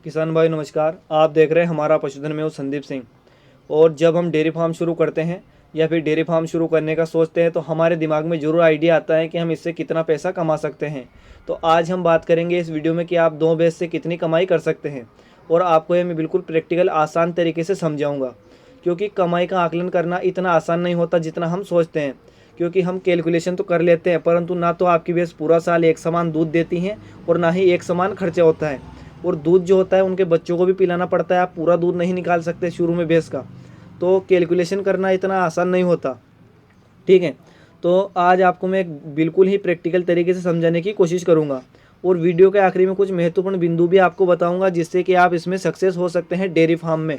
किसान भाई नमस्कार। आप देख रहे हैं हमारा पशुधन में हूँ संदीप सिंह। और जब हम डेयरी फार्म शुरू करते हैं या फिर डेयरी फार्म शुरू करने का सोचते हैं तो हमारे दिमाग में ज़रूर आइडिया आता है कि हम इससे कितना पैसा कमा सकते हैं। तो आज हम बात करेंगे इस वीडियो में कि आप 2 भैंस से कितनी कमाई कर सकते हैं। और आपको ये मैं बिल्कुल प्रैक्टिकल आसान तरीके से समझाऊँगा, क्योंकि कमाई का आकलन करना इतना आसान नहीं होता जितना हम सोचते हैं। क्योंकि हम कैलकुलेशन तो कर लेते हैं, परंतु ना तो आपकी भैंस पूरा साल एक समान दूध देती हैं और ना ही एक समान खर्चा होता है। और दूध जो होता है उनके बच्चों को भी पिलाना पड़ता है। आप पूरा दूध नहीं निकाल सकते शुरू में भैंस का, तो कैलकुलेशन करना इतना आसान नहीं होता। ठीक है, तो आज आपको मैं बिल्कुल ही प्रैक्टिकल तरीके से समझाने की कोशिश करूंगा। और वीडियो के आखिरी में कुछ महत्वपूर्ण बिंदु भी आपको बताऊंगा जिससे कि आप इसमें सक्सेस हो सकते हैं डेयरी फार्म में।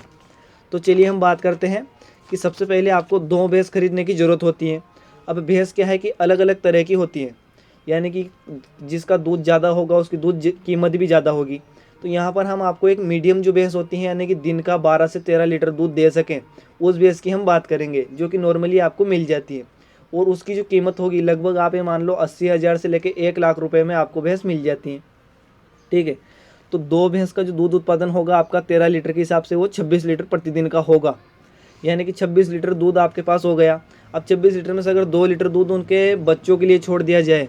तो चलिए हम बात करते हैं कि सबसे पहले आपको 2 भैंस खरीदने की ज़रूरत होती है। अब भैंस क्या है कि अलग अलग तरह की होती है, यानी कि जिसका दूध ज़्यादा होगा उसकी कीमत भी ज़्यादा होगी। तो यहाँ पर हम आपको एक मीडियम जो भैंस होती है, यानी कि दिन का 12 से 13 लीटर दूध दे सकें, उस भैंस की हम बात करेंगे जो कि नॉर्मली आपको मिल जाती है। और उसकी जो कीमत होगी लगभग आप ये मान लो 80,000 से लेकर 1 लाख रुपए में आपको भैंस मिल जाती है। ठीक है, तो 2 भैंस का जो दूध उत्पादन होगा आपका 13 लीटर के हिसाब से वो 26 लीटर प्रतिदिन का होगा, यानी कि 26 लीटर दूध आपके पास हो गया। अब 26 लीटर में से अगर 2 लीटर दूध उनके बच्चों के लिए छोड़ दिया जाए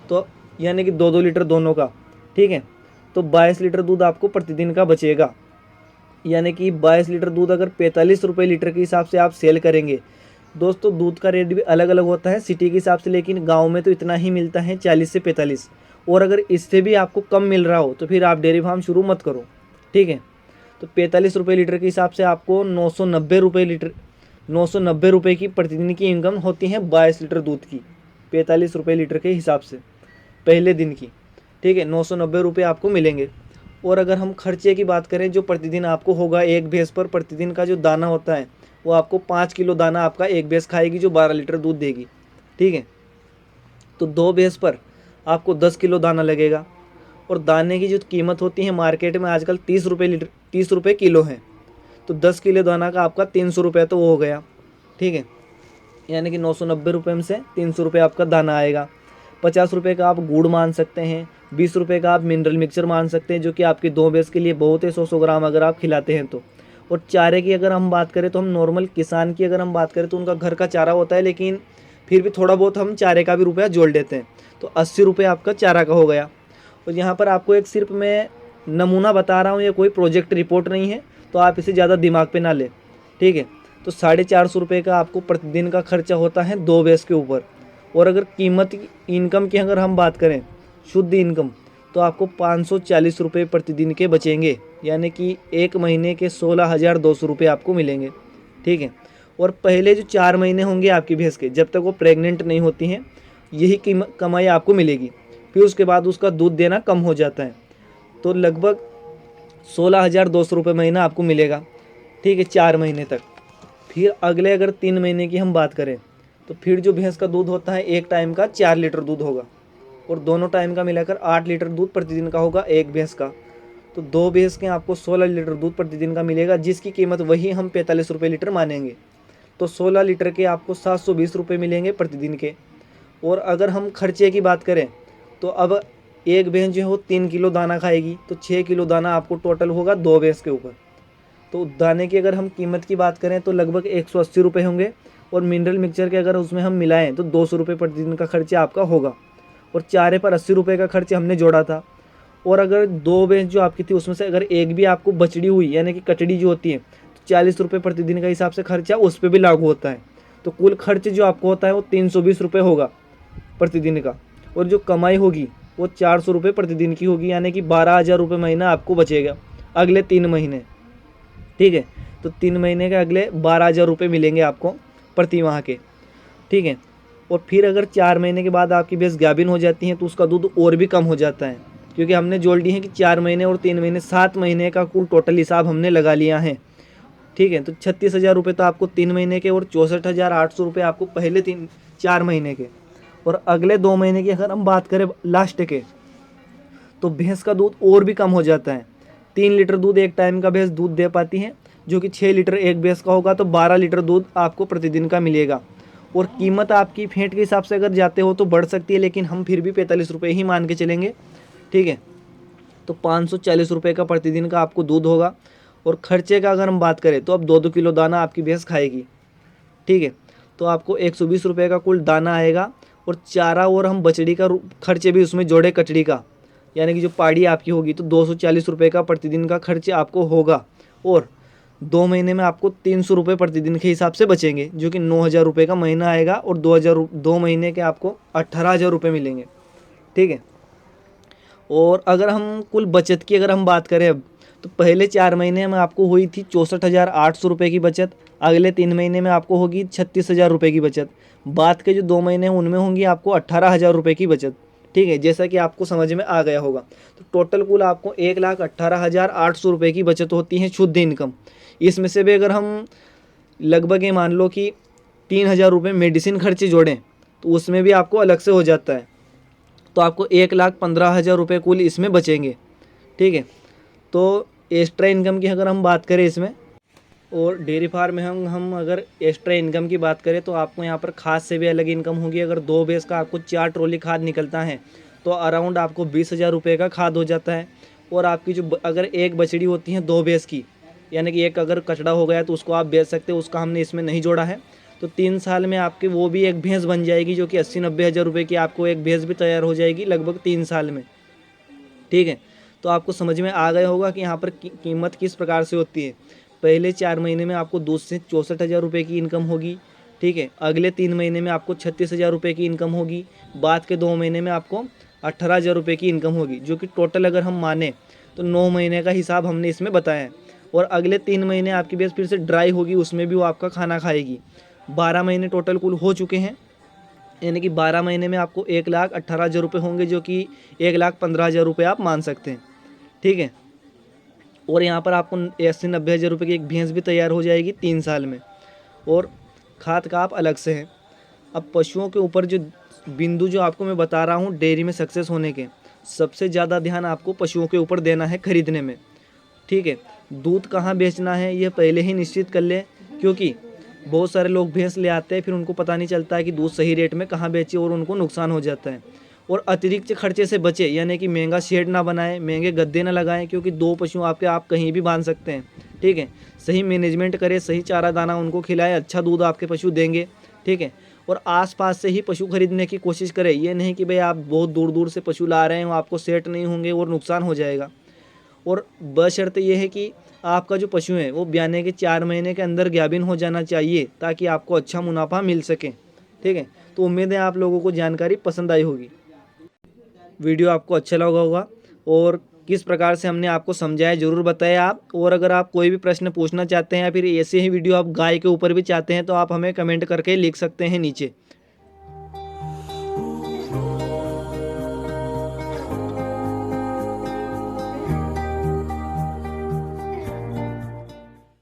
तो यानी कि 2-2 लीटर दोनों का, ठीक है, तो 22 लीटर दूध आपको प्रतिदिन का बचेगा। यानी कि 22 लीटर दूध अगर 45 रुपये लीटर के हिसाब से आप सेल करेंगे। दोस्तों दूध का रेट भी अलग अलग होता है सिटी के हिसाब से, लेकिन गांव में तो इतना ही मिलता है 40 से 45। और अगर इससे भी आपको कम मिल रहा हो तो फिर आप डेयरी फार्म शुरू मत करो। ठीक है, तो 45 रुपये लीटर के हिसाब से आपको 990 रुपये की प्रतिदिन की इनकम होती है 22 लीटर दूध की, 45 रुपये लीटर के हिसाब से पहले दिन की। ठीक है, 990 रुपये आपको मिलेंगे। और अगर हम खर्चे की बात करें जो प्रतिदिन आपको होगा एक भैंस पर, प्रतिदिन का जो दाना होता है वो आपको 5 किलो दाना आपका एक भैंस खाएगी जो 12 लीटर दूध देगी। ठीक है, तो 2 भैंस पर आपको 10 किलो दाना लगेगा। और दाने की जो कीमत होती है मार्केट में आजकल 30 रुपये किलो है। तो 10 किलो दाना का आपका 300 रुपये तो वो हो गया। ठीक है, यानी कि 990 रुपये में से 300 रुपये आपका दाना आएगा। 50 रुपये का आप गुड़ मान सकते हैं, 20 रुपये का आप मिनरल मिक्सचर मान सकते हैं जो कि आपकी 2 भैंस के लिए बहुत है, 100 ग्राम अगर आप खिलाते हैं तो। और चारे की अगर हम बात करें तो हम नॉर्मल किसान की अगर हम बात करें तो उनका घर का चारा होता है, लेकिन फिर भी थोड़ा बहुत हम चारे का भी रुपया जोड़ देते हैं, तो 80 रुपये आपका चारा का हो गया। और यहाँ पर आपको एक सिर्फ मैं नमूना बता रहा हूँ, ये कोई प्रोजेक्ट रिपोर्ट नहीं है, तो आप इसे ज़्यादा दिमाग पे ना लें। ठीक है, तो 450 रुपये का आपको प्रतिदिन का खर्चा होता है 2 भैंस के ऊपर। और अगर इनकम की अगर हम बात करें, शुद्ध इनकम, तो आपको 540 रुपये प्रतिदिन के बचेंगे, यानी कि एक महीने के 16,200 रुपये आपको मिलेंगे। ठीक है, और पहले जो 4 महीने होंगे आपकी भैंस के, जब तक वो प्रेग्नेंट नहीं होती हैं, यही कमाई आपको मिलेगी। फिर उसके बाद उसका दूध देना कम हो जाता है, तो लगभग 16,200 रुपये महीना आपको मिलेगा। ठीक है, 4 महीने तक। फिर अगले अगर 3 महीने की हम बात करें तो फिर जो भैंस का दूध होता है एक टाइम का 4 लीटर दूध होगा, और दोनों टाइम का मिलाकर 8 लीटर दूध प्रतिदिन का होगा एक भैंस का। तो 2 भैंस के आपको 16 लीटर दूध प्रतिदिन का मिलेगा, जिसकी कीमत वही हम 45 रुपये लीटर मानेंगे। तो 16 लीटर के आपको 720 रुपये मिलेंगे प्रतिदिन के। और अगर हम खर्चे की बात करें तो अब एक भैंस जो है वो 3 किलो दाना खाएगी, तो 6 किलो दाना आपको टोटल होगा 2 भैंस के ऊपर। तो दाने की अगर हम कीमत की बात करें तो लगभग 180 रुपये होंगे। और मिनरल मिक्सचर के अगर उसमें हम मिलाएं तो 200 रुपये प्रतिदिन का खर्चा आपका होगा। और चारे पर 80 रुपये का खर्च हमने जोड़ा था। और अगर 2 भैंस जो आपकी थी उसमें से अगर एक भी आपको बछड़ी हुई, यानी कि कटड़ी जो होती है, तो 40 रुपये प्रतिदिन का हिसाब से खर्चा उस पर भी लागू होता है। तो कुल खर्च जो आपको होता है वो 320 रुपये होगा प्रतिदिन का। और जो कमाई होगी वो 400 रुपये प्रतिदिन की होगी, यानी कि 12,000 रुपये महीना आपको बचेगा अगले 3 महीने। ठीक है, तो 3 महीने के अगले 12,000 रुपये मिलेंगे आपको प्रति माह के। ठीक है, और फिर अगर 4 महीने के बाद आपकी भैंस गाभिन हो जाती है तो उसका दूध और भी कम हो जाता है, क्योंकि हमने जोड़ ली है कि 4 महीने और 3 महीने, 7 महीने का कुल टोटल हिसाब हमने लगा लिया है। ठीक है, तो 36,000 रुपये तो आपको 3 महीने के, और 64,800 रुपये आपको पहले 4 महीने के। और अगले 2 महीने की अगर हम बात करें लास्ट के, तो भैंस का दूध और भी कम हो जाता है। 3 लीटर दूध एक टाइम का भैंस दूध दे पाती है, जो कि 6 लीटर एक भैंस का होगा, तो 12 लीटर दूध आपको प्रतिदिन का मिलेगा। और कीमत आपकी फेंट के हिसाब से अगर जाते हो तो बढ़ सकती है, लेकिन हम फिर भी 45 रुपये ही मान के चलेंगे। ठीक है, तो 540 रुपये का प्रतिदिन का आपको दूध होगा। और खर्चे का अगर हम बात करें तो अब 2-2 किलो दाना आपकी भैंस खाएगी, ठीक है। तो आपको 120 रुपये का कुल दाना आएगा। और चारा और हम बछड़ी का खर्चे भी उसमें जोड़े कचड़ी का, यानी कि जो पाड़ी आपकी होगी, तो 240 रुपये का प्रतिदिन का खर्च आपको होगा। और 2 महीने में आपको 300 रुपये प्रतिदिन के हिसाब से बचेंगे, जो कि 9,000 रुपये का महीना आएगा। और 2 महीने के आपको 18,000 रुपये मिलेंगे, ठीक है। और अगर हम कुल बचत की अगर हम बात करें अब, तो पहले 4 महीने में आपको हुई थी 64,800 रुपये की बचत। अगले 3 महीने में आपको होगी 36,000 रुपये की बचत। बाद के जो 2 महीने हैं उनमें होंगी आपको 18,000 रुपये की बचत, ठीक है, जैसा कि आपको समझ में आ गया होगा। तो टोटल कुल आपको 1,18,800 रुपये की बचत होती है शुद्ध इनकम। इसमें से भी अगर हम लगभग ये मान लो कि 3,000 रुपये मेडिसिन खर्चे जोड़ें तो उसमें भी आपको अलग से हो जाता है, तो आपको 1,15,000 रुपये कुल इसमें बचेंगे, ठीक है। तो एक्स्ट्रा इनकम की अगर हम बात करें इसमें, और डेयरी फार्म में हम अगर एक्स्ट्रा इनकम की बात करें तो आपको यहाँ पर खाद से भी अलग इनकम होगी। अगर 2 भैंस का आपको 4 ट्रॉली खाद निकलता है तो अराउंड आपको 20,000 रुपये का खाद हो जाता है। और आपकी जो अगर एक बछड़ी होती है 2 भैंस की, यानी कि एक अगर कचड़ा हो गया तो उसको आप बेच सकते हो, उसका हमने इसमें नहीं जोड़ा है। तो 3 साल में आपके वो भी एक भैंस बन जाएगी, जो कि 80-90 हज़ार रुपये की आपको एक भैंस भी तैयार हो जाएगी लगभग 3 साल में, ठीक है। तो आपको समझ में आ गया होगा कि यहाँ पर कीमत किस प्रकार से होती है। पहले 4 महीने में आपको दूध से 64,000 रुपये की इनकम होगी, ठीक है। अगले 3 महीने में आपको 36,000 रुपये की इनकम होगी। बाद के 2 महीने में आपको 18,000 रुपये की इनकम होगी, जो कि टोटल अगर हम माने तो 9 महीने का हिसाब हमने इसमें बताया है। और अगले 3 महीने आपकी भैंस फिर से ड्राई होगी, उसमें भी वो आपका खाना खाएगी। 12 महीने टोटल कुल हो चुके हैं, यानी कि 12 महीने में आपको 1,18,000 रुपये होंगे, जो कि 1,15,000 रुपये आप मान सकते हैं, ठीक है। और यहाँ पर आपको 80-90 हज़ार रुपये की एक भैंस भी तैयार हो जाएगी 3 साल में। और खाद का आप अलग से है। अब पशुओं के ऊपर जो बिंदु जो आपको मैं बता रहा हूँ डेयरी में सक्सेस होने के, सबसे ज़्यादा ध्यान आपको पशुओं के ऊपर देना है खरीदने में, ठीक है। दूध कहाँ बेचना है ये पहले ही निश्चित कर लें, क्योंकि बहुत सारे लोग भैंस ले आते हैं, फिर उनको पता नहीं चलता है कि दूध सही रेट में कहाँ बेचे और उनको नुकसान हो जाता है। और अतिरिक्त खर्चे से बचे, यानी कि महंगा शेड ना बनाएं, महंगे गद्दे ना लगाएं, क्योंकि 2 पशु आपके आप कहीं भी बांध सकते हैं, ठीक है। सही मैनेजमेंट करें, सही चारा दाना उनको खिलाएं, अच्छा दूध आपके पशु देंगे, ठीक है। और आसपास से ही पशु खरीदने की कोशिश करें, ये नहीं कि भाई आप बहुत दूर दूर से पशु ला रहे हैं, वो आपको सेट नहीं होंगे और नुकसान हो जाएगा। और बशर्ते ये है कि आपका जो पशु है वो ब्याने के 4 महीने के अंदर गाभिन हो जाना चाहिए, ताकि आपको अच्छा मुनाफा मिल सके, ठीक है। तो उम्मीद है आप लोगों को जानकारी पसंद आई होगी, वीडियो आपको अच्छा लगा होगा। और किस प्रकार से हमने आपको समझाया ज़रूर बताएं आप। और अगर आप कोई भी प्रश्न पूछना चाहते हैं या फिर ऐसे ही वीडियो आप गाय के ऊपर भी चाहते हैं तो आप हमें कमेंट करके लिख सकते हैं नीचे।